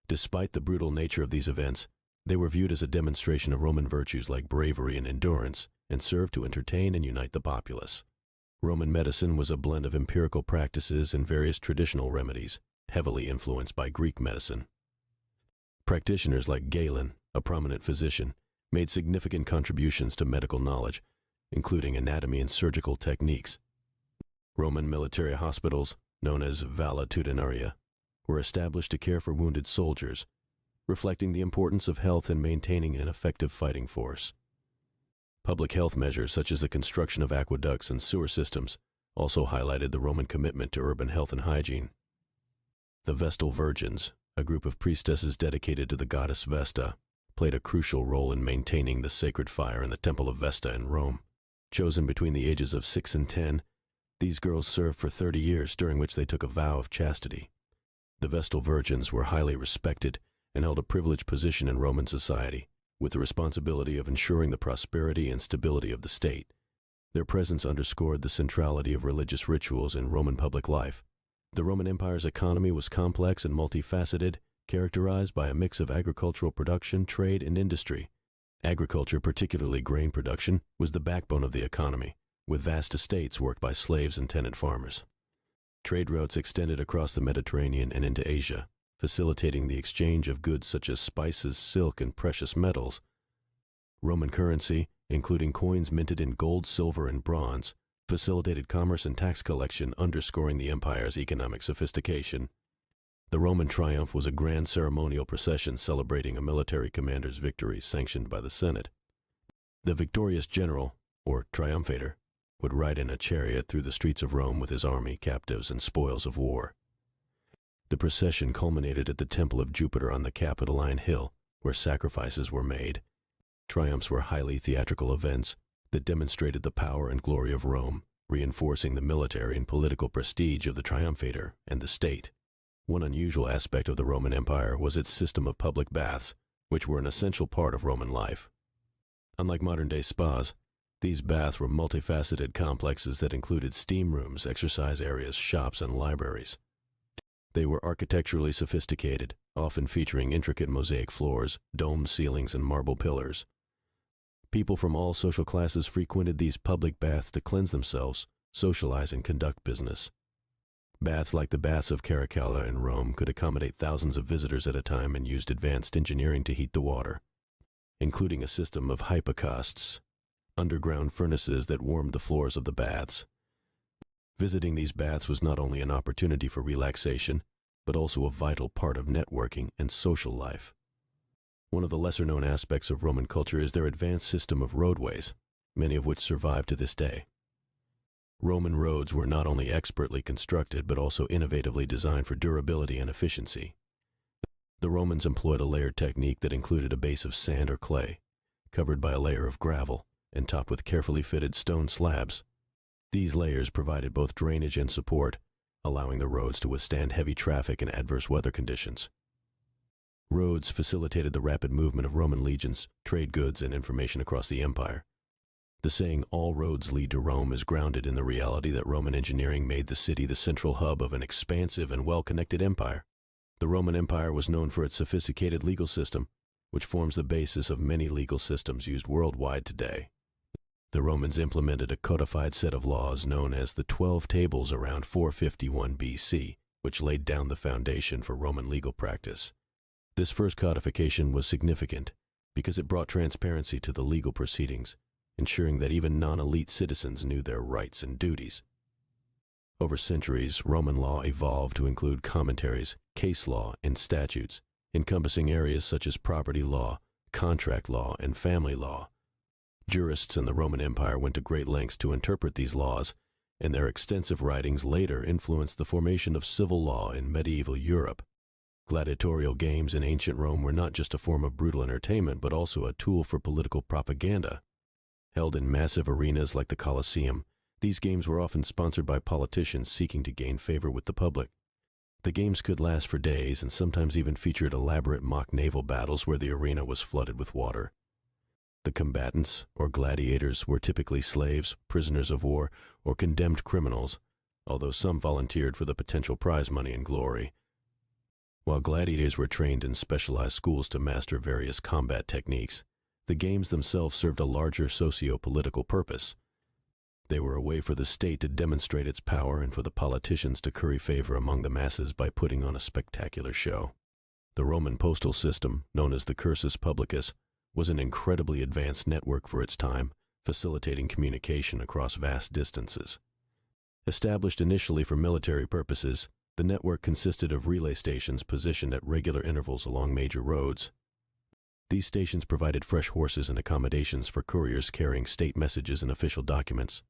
Despite the brutal nature of these events, they were viewed as a demonstration of Roman virtues like bravery and endurance, and served to entertain and unite the populace. Roman medicine was a blend of empirical practices and various traditional remedies, heavily influenced by Greek medicine. Practitioners like Galen, a prominent physician, made significant contributions to medical knowledge, including anatomy and surgical techniques. Roman military hospitals, known as valetudinaria, were established to care for wounded soldiers, reflecting the importance of health and maintaining an effective fighting force. Public health measures such as the construction of aqueducts and sewer systems also highlighted the Roman commitment to urban health and hygiene. The Vestal Virgins, a group of priestesses dedicated to the goddess Vesta, played a crucial role in maintaining the sacred fire in the Temple of Vesta in Rome. Chosen between the ages of 6 and 10, these girls served for 30 years, during which they took a vow of chastity. The Vestal Virgins were highly respected and held a privileged position in Roman society, with the responsibility of ensuring the prosperity and stability of the state. Their presence underscored the centrality of religious rituals in Roman public life. The Roman Empire's economy was complex and multifaceted, characterized by a mix of agricultural production, trade, and industry. Agriculture, particularly grain production, was the backbone of the economy, with vast estates worked by slaves and tenant farmers. Trade routes extended across the Mediterranean and into Asia, facilitating the exchange of goods such as spices, silk, and precious metals. Roman currency, including coins minted in gold, silver, and bronze, facilitated commerce and tax collection, underscoring the empire's economic sophistication. The Roman triumph was a grand ceremonial procession celebrating a military commander's victory sanctioned by the Senate. The victorious general, or triumphator, would ride in a chariot through the streets of Rome with his army, captives, and spoils of war. The procession culminated at the Temple of Jupiter on the Capitoline Hill, where sacrifices were made. Triumphs were highly theatrical events that demonstrated the power and glory of Rome, reinforcing the military and political prestige of the triumphator and the state. One unusual aspect of the Roman Empire was its system of public baths, which were an essential part of Roman life. Unlike modern-day spas, these baths were multifaceted complexes that included steam rooms, exercise areas, shops, and libraries. They were architecturally sophisticated, often featuring intricate mosaic floors, domed ceilings, and marble pillars. People from all social classes frequented these public baths to cleanse themselves, socialize, and conduct business. Baths like the Baths of Caracalla in Rome could accommodate thousands of visitors at a time and used advanced engineering to heat the water, including a system of hypocausts, underground furnaces that warmed the floors of the baths. Visiting these baths was not only an opportunity for relaxation, but also a vital part of networking and social life. One of the lesser-known aspects of Roman culture is their advanced system of roadways, many of which survive to this day. Roman roads were not only expertly constructed, but also innovatively designed for durability and efficiency. The Romans employed a layered technique that included a base of sand or clay, covered by a layer of gravel, and topped with carefully fitted stone slabs. These layers provided both drainage and support, allowing the roads to withstand heavy traffic and adverse weather conditions. Roads facilitated the rapid movement of Roman legions, trade goods, and information across the empire. The saying, "all roads lead to Rome," is grounded in the reality that Roman engineering made the city the central hub of an expansive and well-connected empire. The Roman Empire was known for its sophisticated legal system, which forms the basis of many legal systems used worldwide today. The Romans implemented a codified set of laws known as the 12 Tables around 451 BC, which laid down the foundation for Roman legal practice. This first codification was significant because it brought transparency to the legal proceedings, ensuring that even non-elite citizens knew their rights and duties. Over centuries, Roman law evolved to include commentaries, case law, and statutes, encompassing areas such as property law, contract law, and family law. Jurists in the Roman Empire went to great lengths to interpret these laws, and their extensive writings later influenced the formation of civil law in medieval Europe. Gladiatorial games in ancient Rome were not just a form of brutal entertainment, but also a tool for political propaganda. Held in massive arenas like the Colosseum, these games were often sponsored by politicians seeking to gain favor with the public. The games could last for days and sometimes even featured elaborate mock naval battles where the arena was flooded with water. The combatants, or gladiators, were typically slaves, prisoners of war, or condemned criminals, although some volunteered for the potential prize money and glory. While gladiators were trained in specialized schools to master various combat techniques, the games themselves served a larger socio-political purpose. They were a way for the state to demonstrate its power and for the politicians to curry favor among the masses by putting on a spectacular show. The Roman postal system, known as the cursus publicus, was an incredibly advanced network for its time, facilitating communication across vast distances. Established initially for military purposes, the network consisted of relay stations positioned at regular intervals along major roads. These stations provided fresh horses and accommodations for couriers carrying state messages and official documents.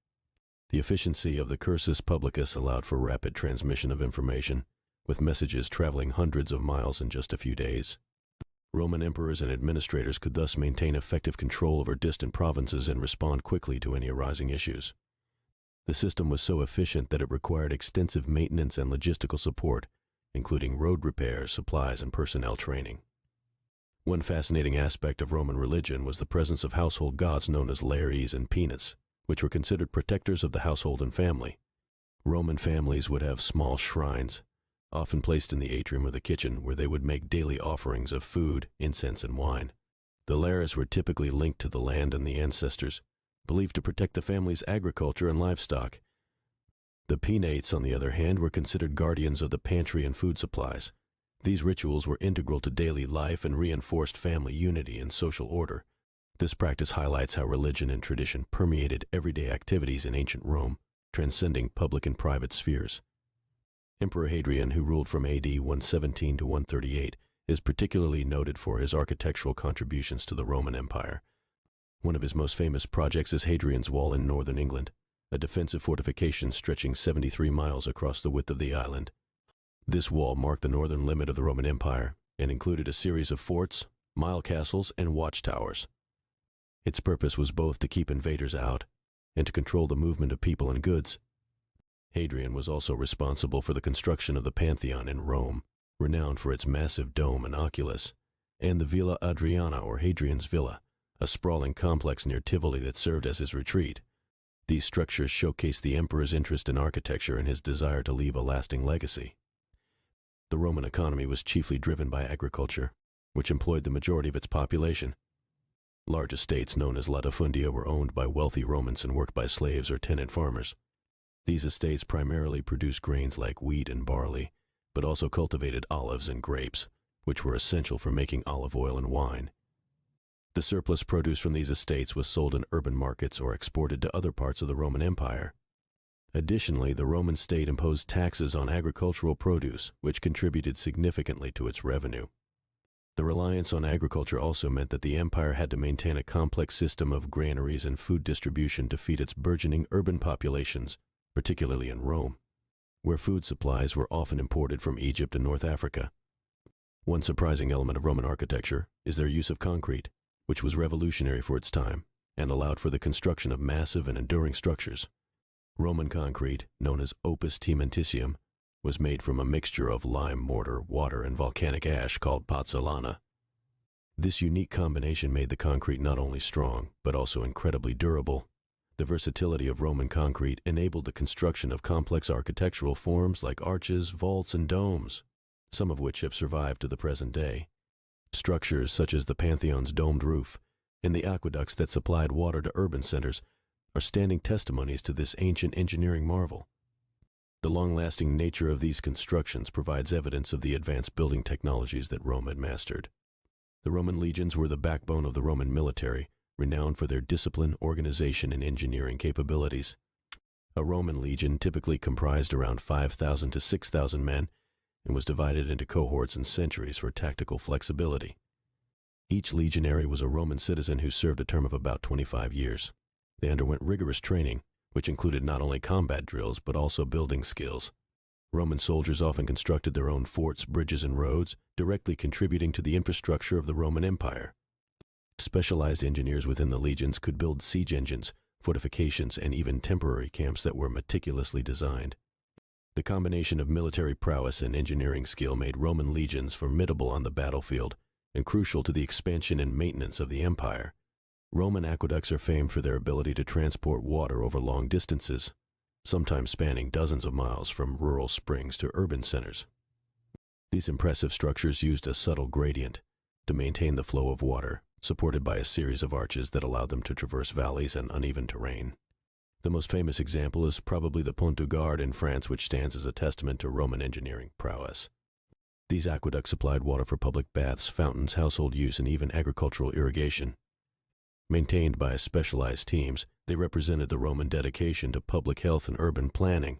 The efficiency of the cursus publicus allowed for rapid transmission of information, with messages traveling hundreds of miles in just a few days. Roman emperors and administrators could thus maintain effective control over distant provinces and respond quickly to any arising issues. The system was so efficient that it required extensive maintenance and logistical support, including road repairs, supplies, and personnel training. One fascinating aspect of Roman religion was the presence of household gods known as lares and penates, which were considered protectors of the household and family. Roman families would have small shrines, often placed in the atrium of the kitchen, where they would make daily offerings of food, incense, and wine. The lares were typically linked to the land and the ancestors, believed to protect the family's agriculture and livestock. The penates, on the other hand, were considered guardians of the pantry and food supplies. These rituals were integral to daily life and reinforced family unity and social order. This practice highlights how religion and tradition permeated everyday activities in ancient Rome, transcending public and private spheres. Emperor Hadrian, who ruled from AD 117 to 138, is particularly noted for his architectural contributions to the Roman Empire. One of his most famous projects is Hadrian's Wall in northern England, a defensive fortification stretching 73 miles across the width of the island. This wall marked the northern limit of the Roman Empire and included a series of forts, mile castles, and watchtowers. Its purpose was both to keep invaders out and to control the movement of people and goods. Hadrian was also responsible for the construction of the Pantheon in Rome, renowned for its massive dome and oculus, and the Villa Adriana, or Hadrian's Villa, a sprawling complex near Tivoli that served as his retreat. These structures showcased the emperor's interest in architecture and his desire to leave a lasting legacy. The Roman economy was chiefly driven by agriculture, which employed the majority of its population. Large estates known as latifundia were owned by wealthy Romans and worked by slaves or tenant farmers. These estates primarily produced grains like wheat and barley, but also cultivated olives and grapes, which were essential for making olive oil and wine. The surplus produce from these estates was sold in urban markets or exported to other parts of the Roman Empire. Additionally, the Roman state imposed taxes on agricultural produce, which contributed significantly to its revenue. The reliance on agriculture also meant that the empire had to maintain a complex system of granaries and food distribution to feed its burgeoning urban populations, particularly in Rome, where food supplies were often imported from Egypt and North Africa. One surprising element of Roman architecture is their use of concrete, which was revolutionary for its time and allowed for the construction of massive and enduring structures. Roman concrete, known as opus cementitium, was made from a mixture of lime mortar, water, and volcanic ash called pozzolana. This unique combination made the concrete not only strong, but also incredibly durable. The versatility of Roman concrete enabled the construction of complex architectural forms like arches, vaults, and domes, some of which have survived to the present day. Structures such as the Pantheon's domed roof and the aqueducts that supplied water to urban centers are standing testimonies to this ancient engineering marvel. The long-lasting nature of these constructions provides evidence of the advanced building technologies that Rome had mastered. The Roman legions were the backbone of the Roman military, renowned for their discipline, organization, and engineering capabilities. A Roman legion typically comprised around 5,000 to 6,000 men and was divided into cohorts and centuries for tactical flexibility. Each legionary was a Roman citizen who served a term of about 25 years. They underwent rigorous training, which included not only combat drills but also building skills. Roman soldiers often constructed their own forts, bridges, and roads, directly contributing to the infrastructure of the Roman Empire. Specialized engineers within the legions could build siege engines, fortifications, and even temporary camps that were meticulously designed. The combination of military prowess and engineering skill made Roman legions formidable on the battlefield and crucial to the expansion and maintenance of the empire. Roman aqueducts are famed for their ability to transport water over long distances, sometimes spanning dozens of miles from rural springs to urban centers. These impressive structures used a subtle gradient to maintain the flow of water, supported by a series of arches that allowed them to traverse valleys and uneven terrain. The most famous example is probably the Pont du Gard in France, which stands as a testament to Roman engineering prowess. These aqueducts supplied water for public baths, fountains, household use, and even agricultural irrigation. Maintained by specialized teams, they represented the Roman dedication to public health and urban planning.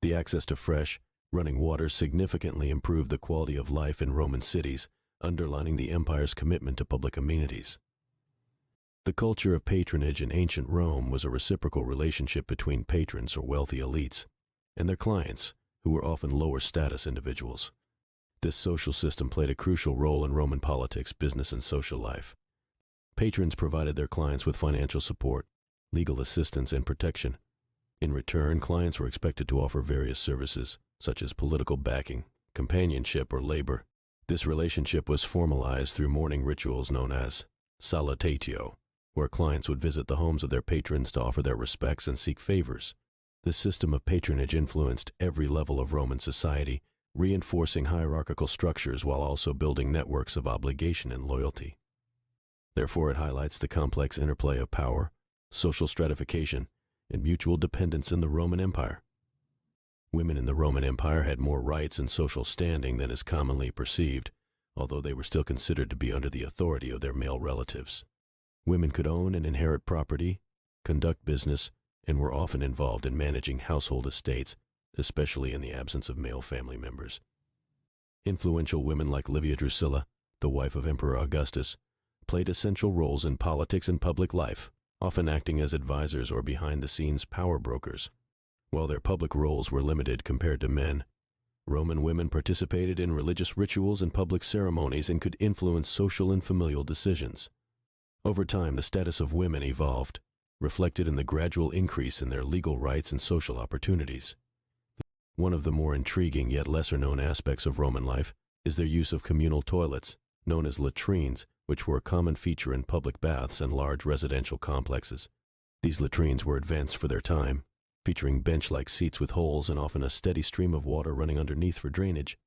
The access to fresh, running water significantly improved the quality of life in Roman cities, underlining the empire's commitment to public amenities. The culture of patronage in ancient Rome was a reciprocal relationship between patrons or wealthy elites and their clients, who were often lower status individuals. This social system played a crucial role in Roman politics, business, and social life. Patrons provided their clients with financial support, legal assistance, and protection. In return, clients were expected to offer various services, such as political backing, companionship, or labor. This relationship was formalized through mourning rituals known as salutatio, where clients would visit the homes of their patrons to offer their respects and seek favors. This system of patronage influenced every level of Roman society, reinforcing hierarchical structures while also building networks of obligation and loyalty. Therefore, it highlights the complex interplay of power, social stratification, and mutual dependence in the Roman Empire. Women in the Roman Empire had more rights and social standing than is commonly perceived, although they were still considered to be under the authority of their male relatives. Women could own and inherit property, conduct business, and were often involved in managing household estates, especially in the absence of male family members. Influential women like Livia Drusilla, the wife of Emperor Augustus, played essential roles in politics and public life, often acting as advisors or behind-the-scenes power brokers. While their public roles were limited compared to men, Roman women participated in religious rituals and public ceremonies and could influence social and familial decisions. Over time, the status of women evolved, reflected in the gradual increase in their legal rights and social opportunities. One of the more intriguing yet lesser-known aspects of Roman life is their use of communal toilets, known as latrines, which were a common feature in public baths and large residential complexes. These latrines were advanced for their time, featuring bench-like seats with holes and often a steady stream of water running underneath for drainage.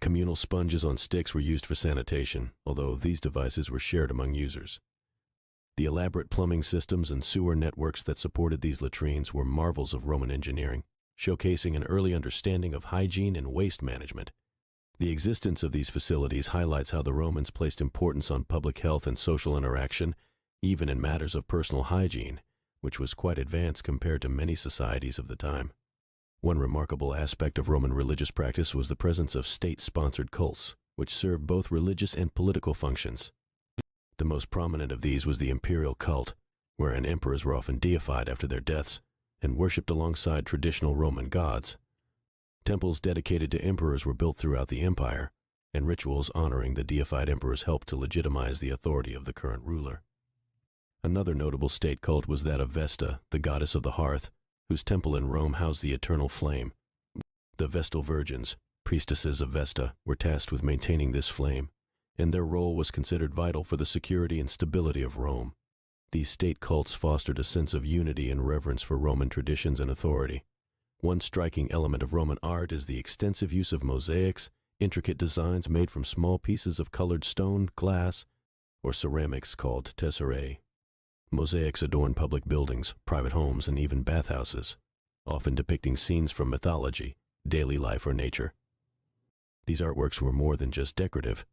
Communal sponges on sticks were used for sanitation, although these devices were shared among users. The elaborate plumbing systems and sewer networks that supported these latrines were marvels of Roman engineering, showcasing an early understanding of hygiene and waste management. The existence of these facilities highlights how the Romans placed importance on public health and social interaction, even in matters of personal hygiene, which was quite advanced compared to many societies of the time. One remarkable aspect of Roman religious practice was the presence of state-sponsored cults, which served both religious and political functions. The most prominent of these was the imperial cult, wherein emperors were often deified after their deaths and worshipped alongside traditional Roman gods. Temples dedicated to emperors were built throughout the empire, and rituals honoring the deified emperors helped to legitimize the authority of the current ruler. Another notable state cult was that of Vesta, the goddess of the hearth, whose temple in Rome housed the eternal flame. The Vestal Virgins, priestesses of Vesta, were tasked with maintaining this flame, and their role was considered vital for the security and stability of Rome. These state cults fostered a sense of unity and reverence for Roman traditions and authority. One striking element of Roman art is the extensive use of mosaics, intricate designs made from small pieces of colored stone, glass, or ceramics called tesserae. Mosaics adorn public buildings, private homes, and even bathhouses, often depicting scenes from mythology, daily life, or nature. These artworks were more than just decorative.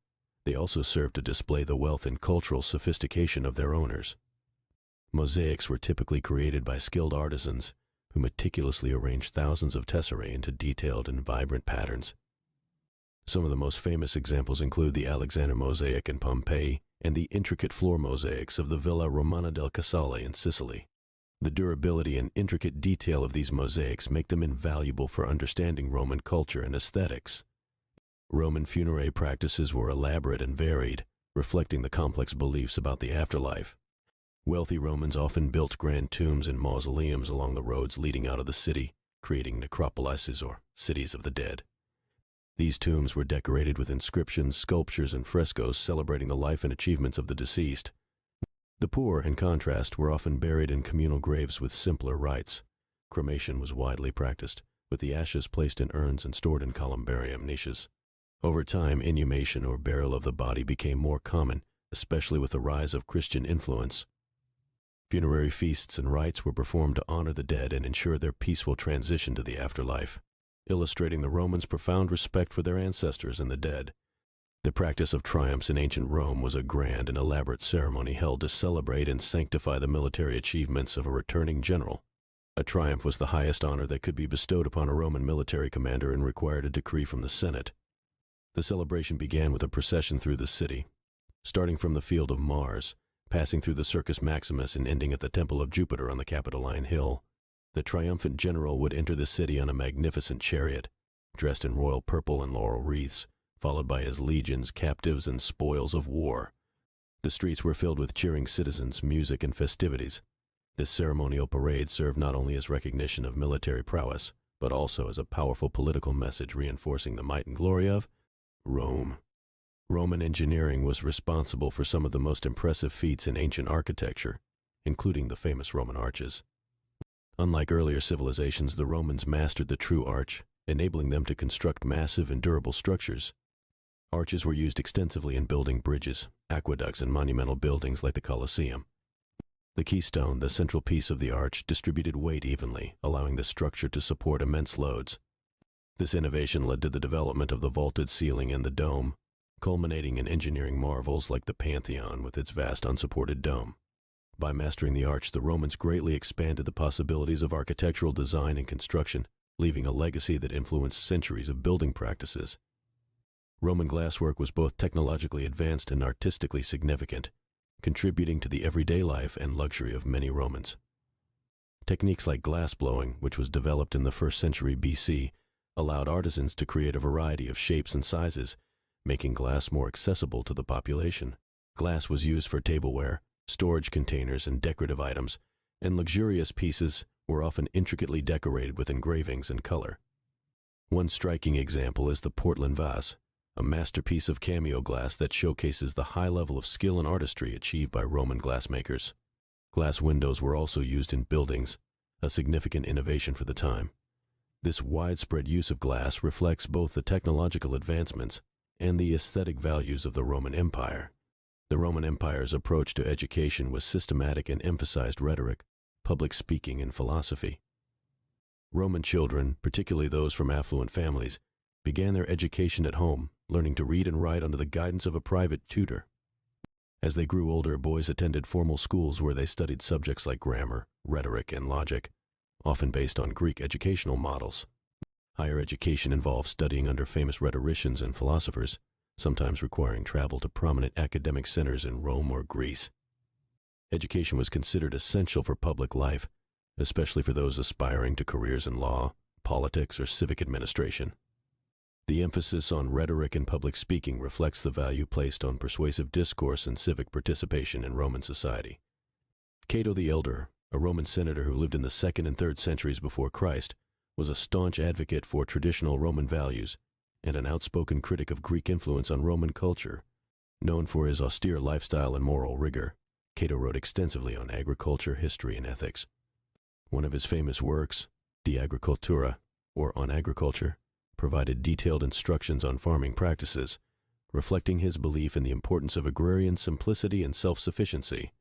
They also served to display the wealth and cultural sophistication of their owners. Mosaics were typically created by skilled artisans who meticulously arranged thousands of tesserae into detailed and vibrant patterns. Some of the most famous examples include the Alexander mosaic in Pompeii and the intricate floor mosaics of the Villa Romana del Casale in Sicily. The durability and intricate detail of these mosaics make them invaluable for understanding Roman culture and aesthetics. Roman funerary practices were elaborate and varied, reflecting the complex beliefs about the afterlife. Wealthy Romans often built grand tombs and mausoleums along the roads leading out of the city, creating necropolises or cities of the dead. These tombs were decorated with inscriptions, sculptures, and frescoes celebrating the life and achievements of the deceased. The poor, in contrast, were often buried in communal graves with simpler rites. Cremation was widely practiced, with the ashes placed in urns and stored in columbarium niches. Over time, inhumation or burial of the body became more common, especially with the rise of Christian influence. Funerary feasts and rites were performed to honor the dead and ensure their peaceful transition to the afterlife, illustrating the Romans' profound respect for their ancestors and the dead. The practice of triumphs in ancient Rome was a grand and elaborate ceremony held to celebrate and sanctify the military achievements of a returning general. A triumph was the highest honor that could be bestowed upon a Roman military commander and required a decree from the Senate. The celebration began with a procession through the city, starting from the Field of Mars, passing through the Circus Maximus and ending at the Temple of Jupiter on the Capitoline Hill. The triumphant general would enter the city on a magnificent chariot, dressed in royal purple and laurel wreaths, followed by his legions, captives, and spoils of war. The streets were filled with cheering citizens, music, and festivities. This ceremonial parade served not only as recognition of military prowess, but also as a powerful political message reinforcing the might and glory of Rome. Roman engineering was responsible for some of the most impressive feats in ancient architecture, including the famous Roman arches. Unlike earlier civilizations, the Romans mastered the true arch, enabling them to construct massive and durable structures. Arches were used extensively in building bridges, aqueducts, and monumental buildings like the Colosseum. The keystone, the central piece of the arch, distributed weight evenly, allowing the structure to support immense loads. This innovation led to the development of the vaulted ceiling and the dome, culminating in engineering marvels like the Pantheon with its vast unsupported dome. By mastering the arch, the Romans greatly expanded the possibilities of architectural design and construction, leaving a legacy that influenced centuries of building practices. Roman glasswork was both technologically advanced and artistically significant, contributing to the everyday life and luxury of many Romans. Techniques like glassblowing, which was developed in the 1st century BC, allowed artisans to create a variety of shapes and sizes, making glass more accessible to the population. Glass was used for tableware, storage containers, and decorative items, and luxurious pieces were often intricately decorated with engravings and color. One striking example is the Portland vase, a masterpiece of cameo glass that showcases the high level of skill and artistry achieved by Roman glassmakers. Glass windows were also used in buildings, a significant innovation for the time. This widespread use of glass reflects both the technological advancements and the aesthetic values of the Roman Empire. The Roman Empire's approach to education was systematic and emphasized rhetoric, public speaking, and philosophy. Roman children, particularly those from affluent families, began their education at home, learning to read and write under the guidance of a private tutor. As they grew older, boys attended formal schools where they studied subjects like grammar, rhetoric, and logic, often based on Greek educational models. Higher education involved studying under famous rhetoricians and philosophers, sometimes requiring travel to prominent academic centers in Rome or Greece. Education was considered essential for public life, especially for those aspiring to careers in law, politics, or civic administration. The emphasis on rhetoric and public speaking reflects the value placed on persuasive discourse and civic participation in Roman society. Cato the Elder, a Roman senator who lived in the 2nd and 3rd centuries before Christ, was a staunch advocate for traditional Roman values and an outspoken critic of Greek influence on Roman culture. Known for his austere lifestyle and moral rigor, Cato wrote extensively on agriculture, history, and ethics. One of his famous works, De Agricultura, or On Agriculture, provided detailed instructions on farming practices, reflecting his belief in the importance of agrarian simplicity and self-sufficiency.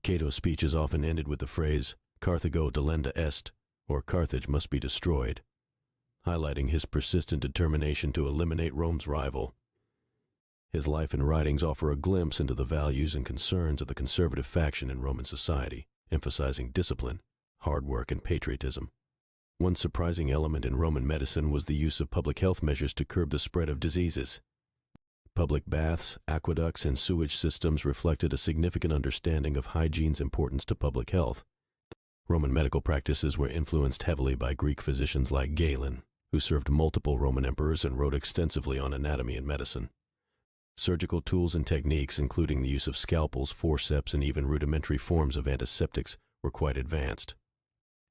Cato's speeches often ended with the phrase, Carthago delenda est, or Carthage must be destroyed, highlighting his persistent determination to eliminate Rome's rival. His life and writings offer a glimpse into the values and concerns of the conservative faction in Roman society, emphasizing discipline, hard work, and patriotism. One surprising element in Roman medicine was the use of public health measures to curb the spread of diseases. Public baths, aqueducts, and sewage systems reflected a significant understanding of hygiene's importance to public health. Roman medical practices were influenced heavily by Greek physicians like Galen, who served multiple Roman emperors and wrote extensively on anatomy and medicine. Surgical tools and techniques, including the use of scalpels, forceps, and even rudimentary forms of antiseptics, were quite advanced.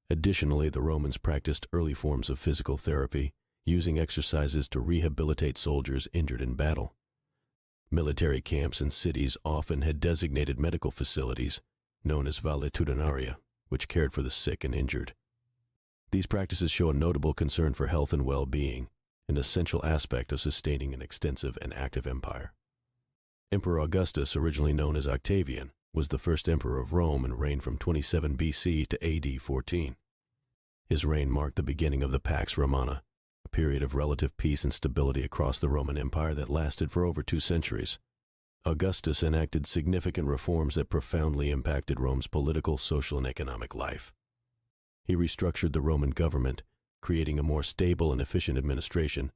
Additionally, the Romans practiced early forms of physical therapy, using exercises to rehabilitate soldiers injured in battle. Military camps and cities often had designated medical facilities, known as valetudinaria, which cared for the sick and injured. These practices show a notable concern for health and well-being, an essential aspect of sustaining an extensive and active empire. Emperor Augustus, originally known as Octavian, was the first emperor of Rome and reigned from 27 BC to AD 14. His reign marked the beginning of the Pax Romana, a period of relative peace and stability across the Roman Empire that lasted for over 2 centuries. Augustus enacted significant reforms that profoundly impacted Rome's political, social, and economic life. He restructured the Roman government, creating a more stable and efficient administration.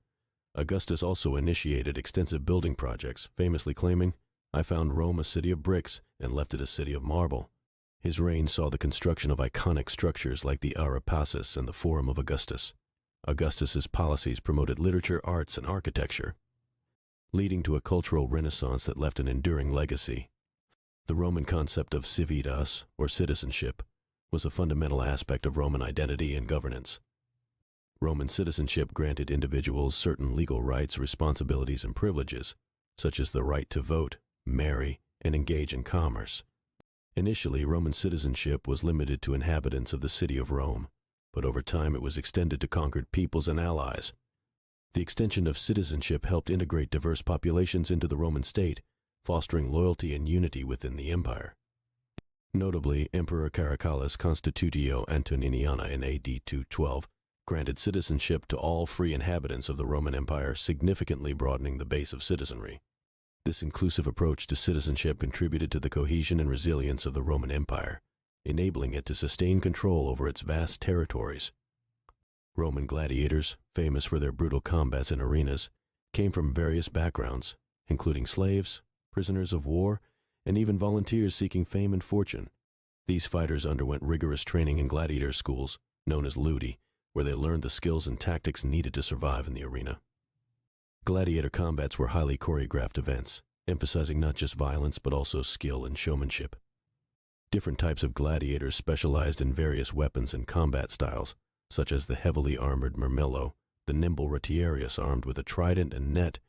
Augustus also initiated extensive building projects, famously claiming, "I found Rome a city of bricks and left it a city of marble." His reign saw the construction of iconic structures like the Ara Pacis and the Forum of Augustus. Augustus's policies promoted literature, arts, and architecture, leading to a cultural renaissance that left an enduring legacy. The Roman concept of civitas, or citizenship, was a fundamental aspect of Roman identity and governance. Roman citizenship granted individuals certain legal rights, responsibilities, and privileges, such as the right to vote, marry, and engage in commerce. Initially, Roman citizenship was limited to inhabitants of the city of Rome, but over time it was extended to conquered peoples and allies. The extension of citizenship helped integrate diverse populations into the Roman state, fostering loyalty and unity within the empire. Notably, Emperor Caracalla Constitutio Antoniniana in AD 212 granted citizenship to all free inhabitants of the Roman Empire, significantly broadening the base of citizenry. This inclusive approach to citizenship contributed to the cohesion and resilience of the Roman Empire, enabling it to sustain control over its vast territories. Roman gladiators, famous for their brutal combats in arenas, came from various backgrounds, including slaves, prisoners of war, and even volunteers seeking fame and fortune. These fighters underwent rigorous training in gladiator schools, known as ludi, where they learned the skills and tactics needed to survive in the arena. Gladiator combats were highly choreographed events, emphasizing not just violence but also skill and showmanship. Different types of gladiators specialized in various weapons and combat styles, such as the heavily armored murmillo, the nimble retiarius armed with a trident and net,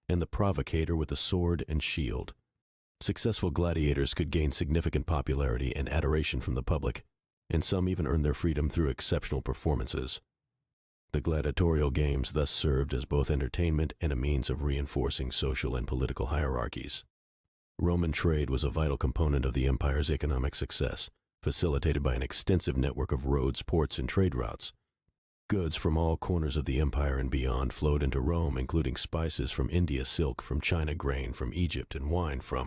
and the provocator with a sword and shield. Successful gladiators could gain significant popularity and adoration from the public, and some even earned their freedom through exceptional performances. The gladiatorial games thus served as both entertainment and a means of reinforcing social and political hierarchies. Roman trade was a vital component of the empire's economic success, facilitated by an extensive network of roads, ports, and trade routes. Goods from all corners of the empire and beyond flowed into Rome, including spices from India, silk from China, grain from Egypt, and wine from